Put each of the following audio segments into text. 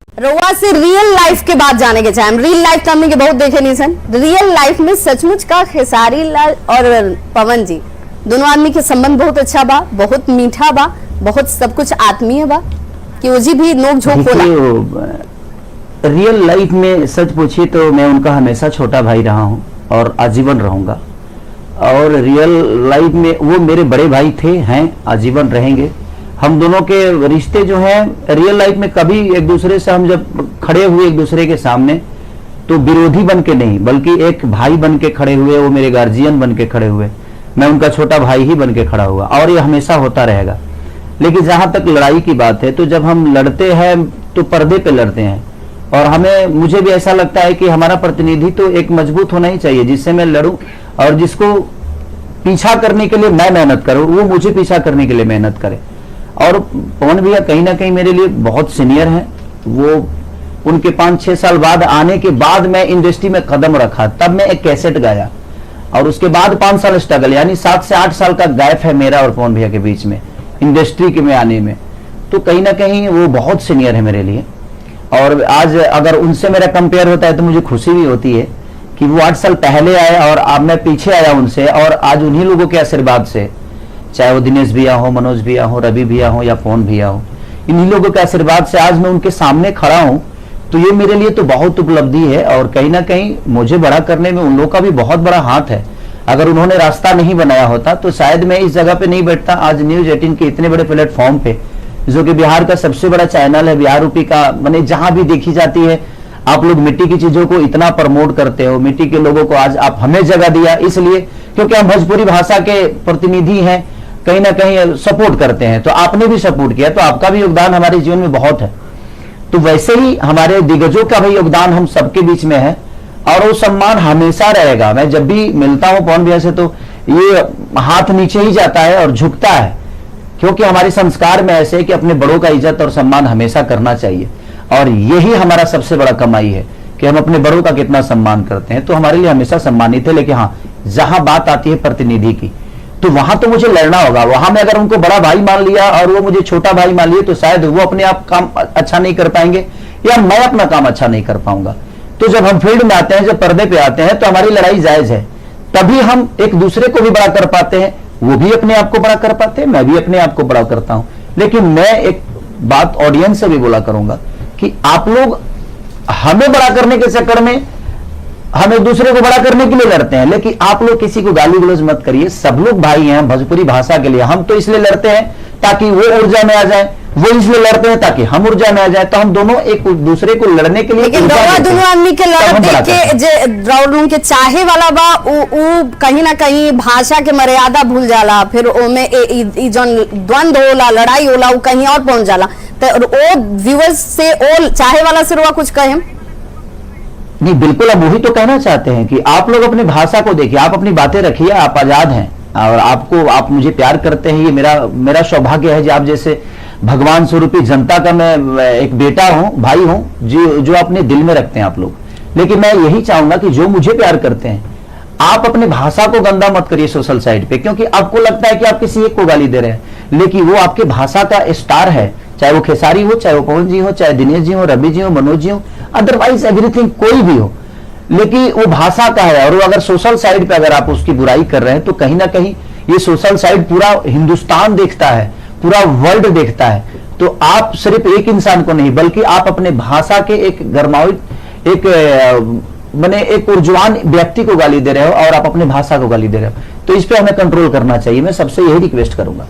रउआ से real life के बात जाने के चाहे रियल लाइफ तो हमने के बहुत देखे नहीं सन। रियल लाइफ में सचमुच का खेसारी लाल और पवन जी दोनों आदमी के संबंध बहुत अच्छा बा, बहुत मीठा बा, बहुत सब कुछ आत्मीय बा कि उजी भी नोक झोंक होला। रियल लाइफ में सच पूछिए तो मैं उनका हमेशा छोटा भाई रहा हूं और आजीवन रहूंगा। और रियल लाइफ में वो मेरे बड़े भाई थे, हैं, आजीवन रहेंगे। हम दोनों के रिश्ते जो हैं रियल लाइफ में कभी एक दूसरे से हम जब खड़े हुए एक दूसरे के सामने तो विरोधी बन के नहीं बल्कि एक भाई बन के खड़े हुए, वो मेरे गार्जियन बन के खड़े हुए, मैं उनका छोटा भाई ही बन के खड़ा हुआ और ये हमेशा होता रहेगा। लेकिन जहां तक लड़ाई की बात है तो जब हम लड़ते हैं तो पर्दे पे लड़ते हैं और मुझे भी ऐसा लगता है कि हमारा प्रतिनिधि तो एक मजबूत होना ही चाहिए जिससे मैं लड़ूं और जिसको पीछा करने के लिए मैं मेहनत करूं वो मुझे पीछा करने के लिए मेहनत करे। और पवन भैया कहीं ना कहीं मेरे लिए बहुत सीनियर हैं। वो उनके 5-6 साल बाद आने के बाद मैं इंडस्ट्री में कदम रखा, तब मैं एक कैसेट गाया और उसके बाद 5 साल स्ट्रगल, यानी 7 से 8 साल का गैप है मेरा और पवन भैया के बीच में इंडस्ट्री के में आने में। तो कहीं ना कहीं वो बहुत सीनियर है मेरे लिए और आज अगर उनसे मेरा कंपेयर होता है तो मुझे खुशी भी होती है कि वो 8 साल पहले आए और अब मैं पीछे आया उनसे और आज उन्हीं लोगों के आशीर्वाद से, चाहे वो दिनेश भैया हो, मनोज भैया हो, रवि भैया हो या पवन भैया हो, इन्हीं लोगों के आशीर्वाद से आज मैं उनके सामने खड़ा हूं। तो ये मेरे लिए तो बहुत उपलब्धि है और कहीं ना कहीं मुझे बड़ा करने में उन लोगों का भी बहुत बड़ा हाथ है। अगर उन्होंने रास्ता नहीं बनाया होता तो शायद मैं इस जगह पे नहीं बैठता आज न्यूज 18 के इतने बड़े प्लेटफॉर्म पे, जो कि बिहार का सबसे बड़ा चैनल है, बिहार रूपी का, माने जहां भी देखी जाती है। आप लोग मिट्टी की चीजों को इतना प्रमोट करते हो, मिट्टी के लोगों को आज आप हमें जगह दिया इसलिए क्योंकि हम भोजपुरी भाषा के प्रतिनिधि हैं, कहीं ना कहीं सपोर्ट करते हैं। तो आपने भी सपोर्ट किया तो आपका भी योगदान हमारे जीवन में बहुत है। तो वैसे ही हमारे दिग्गजों का भी योगदान हम सबके बीच में है और वो सम्मान हमेशा रहेगा। मैं जब भी मिलता हूं पवन भैया से तो ये हाथ नीचे ही जाता है और झुकता है क्योंकि हमारे संस्कार में ऐसे है कि अपने बड़ों का इज्जत और सम्मान हमेशा करना चाहिए और यही हमारा सबसे बड़ा कमाई है कि हम अपने बड़ों का कितना सम्मान करते हैं। तो हमारे लिए हमेशा सम्मानित है। लेकिन हाँ, जहां बात आती है प्रतिनिधि की तो वहां तो मुझे लड़ना होगा। वहां में अगर उनको बड़ा भाई मान लिया और वो मुझे छोटा भाई मान लिए तो शायद वो अपने आप काम अच्छा नहीं कर पाएंगे या मैं अपना काम अच्छा नहीं कर पाऊंगा। तो जब हम फील्ड में आते हैं, जब पर्दे पे आते हैं तो हमारी लड़ाई जायज है, तभी हम एक दूसरे को भी बड़ा कर पाते हैं, वो भी अपने आप को बड़ा कर पाते हैं, मैं भी अपने आप को बड़ा करता हूं। लेकिन मैं एक बात ऑडियंस से भी बोला करूंगा कि आप लोग हमें बड़ा करने के चक्कर में हम एक दूसरे को बड़ा करने के लिए लड़ते हैं, लेकिन आप लोग किसी को गाली गलौज मत करिए। सब लोग भाई हैं भोजपुरी भाषा के लिए। हम तो इसलिए लड़ते हैं ताकि वो ऊर्जा में आ जाए, वो इसलिए लड़ते हैं ताकि हम ऊर्जा में आ जाए। तो हम दोनों एक दूसरे को लड़ने के लिए, लेकिन दोनों आदमी के लड़ते के चाहे वाला बा उ कहीं ना कहीं भाषा के मर्यादा भूल जाला, फिर ओमे जौन द्वंद होला, लड़ाई होला, वो कहीं और पहुंच जाला। तो वो व्यूअर्स से ओ चाहे वाला से रुआ कुछ कहें नहीं, बिल्कुल। अब वही तो कहना चाहते हैं कि आप लोग अपनी भाषा को देखिए, आप अपनी बातें रखिए, आप आजाद हैं और आप मुझे प्यार करते हैं। ये मेरा सौभाग्य है कि आप जैसे भगवान स्वरूपी जनता का मैं एक बेटा हूं, भाई हूं, जो अपने दिल में रखते हैं आप लोग। लेकिन मैं यही चाहूंगा कि जो मुझे प्यार करते हैं आप अपने भाषा को गंदा मत करिए सोशल साइट पे, क्योंकि आपको लगता है कि आप किसी एक को गाली दे रहे हैं, लेकिन वो आपके भाषा का स्टार है। चाहे वो खेसारी हो, चाहे वो पवन जी हो, चाहे दिनेश जी हो, रवि जी हो, मनोज जी हो, अदरवाइज एवरीथिंग कोई भी हो, लेकिन वो भाषा का है। और वो अगर सोशल साइड पे अगर आप उसकी बुराई कर रहे हैं तो कहीं ना कहीं ये सोशल साइड पूरा हिंदुस्तान देखता है, पूरा वर्ल्ड देखता है। तो आप सिर्फ एक इंसान को नहीं बल्कि आप अपने भाषा के एक गरमाई, एक ऊर्जवान व्यक्ति को गाली दे रहे हो और आप अपने भाषा को गाली दे रहे हो। तो इस पे हमें कंट्रोल करना चाहिए। मैं सबसे यही रिक्वेस्ट करूंगा।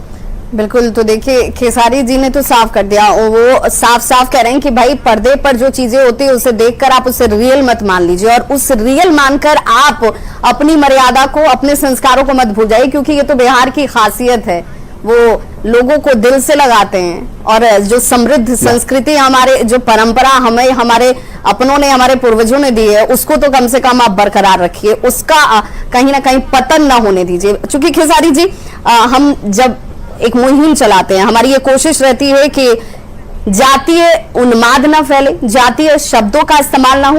बिल्कुल। तो देखिए खेसारी जी ने तो साफ कर दिया, वो साफ साफ कह रहे हैं कि भाई पर्दे पर जो चीजें होती है उसे देखकर आप उसे रियल मत मान लीजिए और उस रियल मानकर आप अपनी मर्यादा को, अपने संस्कारों को मत भूल जाइए, क्योंकि ये तो बिहार की खासियत है। वो लोगों को दिल से लगाते हैं और जो समृद्ध संस्कृति, हमारे जो परंपरा हमें हमारे अपनों ने, हमारे पूर्वजों ने दी है, उसको तो कम से कम आप बरकरार रखिए, उसका कहीं ना कहीं पतन ना होने दीजिए। चूंकि खेसारी जी हम जब एक मुहिम चलाते हैं, हमारी ये कोशिश रहती है कि जातीय उन्माद ना फैले, जातीय शब्दों का इस्तेमाल ना हो।